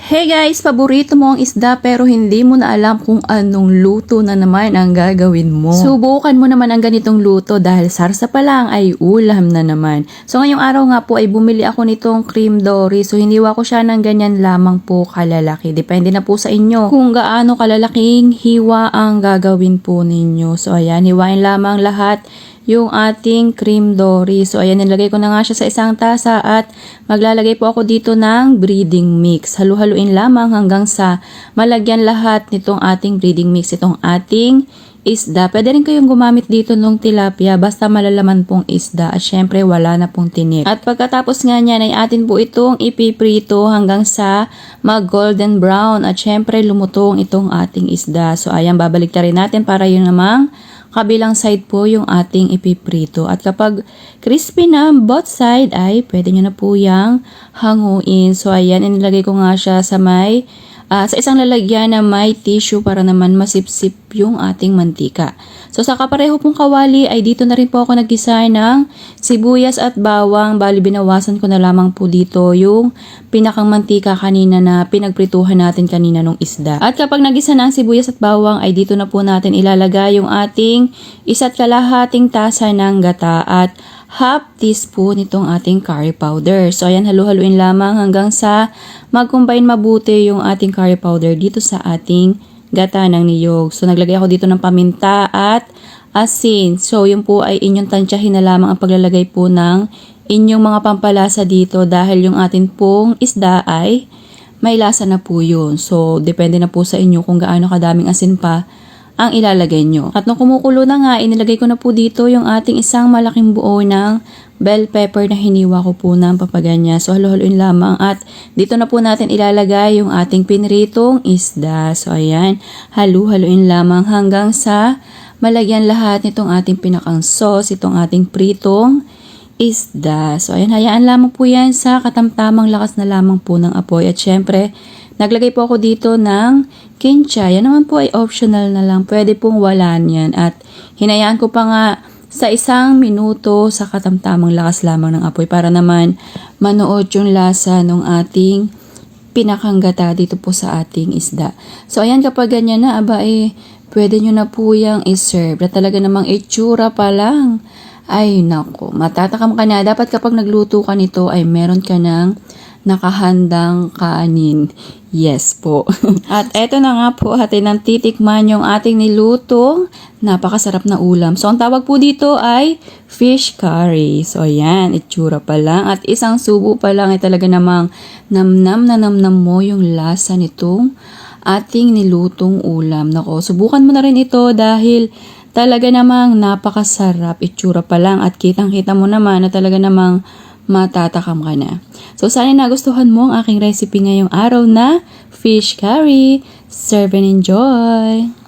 Hey guys, paborito mo ang isda pero hindi mo na alam kung anong luto na naman ang gagawin mo. Subukan mo naman ang ganitong luto dahil sarsa pa lang ay ulam na naman. So ngayong araw nga po ay bumili ako nitong cream dory. So hiniwa ko siya ng ganyan lamang po kalalaki. Depende na po sa inyo kung gaano kalalaking hiwa ang gagawin po ninyo. So ayan, hiwain lamang lahat yung ating cream dory. So ayan, nilagay ko na nga siya sa isang tasa at maglalagay po ako dito ng breading mix. Halu-haluin lamang hanggang sa malagyan lahat nitong ating breading mix, itong ating isda. Pwede rin kayong gumamit dito ng tilapia basta malalaman pong isda at syempre wala na pong tinik. At pagkatapos nga niyan ay atin po itong ipiprito hanggang sa mag golden brown at syempre lumutong itong ating isda. So ayan, babalik na rin natin para yun namang kabilang side po yung ating ipiprito. At kapag crispy na both side ay pwede nyo na po yung hanguin. So ayan, inilagay ko nga siya sa sa isang lalagyan na may tissue para naman masipsip yung ating mantika. So sa kapareho pong kawali ay dito na rin po ako nag-gisa ng sibuyas at bawang. Bali binawasan ko na lamang po dito yung pinakang mantika kanina na pinagprituhan natin kanina nung isda. At kapag nagisa na ang sibuyas at bawang ay dito na po natin ilalagay yung ating 1.5 tasa ng gata at half teaspoon itong ating curry powder. So ayan, halu-haluin lamang hanggang sa mag-combine mabuti yung ating curry powder dito sa ating gata ng niyog. So naglagay ako dito ng paminta at asin. So yun po ay inyong tansyahin na lamang ang paglalagay po ng inyong mga pampalasa dito dahil yung atin pong isda ay may lasa na po yun. So depende na po sa inyo kung gaano kadaming asin pa ang ilalagay nyo. At nung kumukulo na nga, inilagay ko na po dito yung ating isang malaking buo ng bell pepper na hiniwa ko po ng papaganya. So halu-haluin lamang at dito na po natin ilalagay yung ating pinritong isda. So ayan, halu-haluin lamang hanggang sa malagyan lahat nitong ating pinakang sauce, itong ating pritong isda. So ayan, hayaan lamang po yan sa katamtamang lakas na lamang po ng apoy. At syempre, naglagay po ako dito ng kincha. Yan naman po ay optional na lang. Pwede pong wala niyan. At hinayaan ko pa nga sa 1 minuto sa katamtamang lakas lamang ng apoy para naman manood yung lasa ng ating pinakanggata dito po sa ating isda. So ayan, kapag ganyan na, pwede nyo na po yung iserve. Na talaga namang itsura pa lang. Ay nako, matatakam ka na. Dapat kapag nagluto ka nito ay meron ka ng nakahandang kanin. Yes po. At eto na nga po, atin ang titikman yung ating niluto. Napakasarap na ulam. So ang tawag po dito ay fish curry. So ayan, itsura pa lang. At isang subo pa lang ay talaga namang namnam na namnam mo yung lasa nitong ating nilutong ulam. Nako, subukan mo na rin ito dahil talaga namang napakasarap. Itsura pa lang at kitang-kita mo naman na talaga namang matatakam ka na. So sana nagustuhan mo ang aking recipe ngayong araw na fish curry. Serve and enjoy!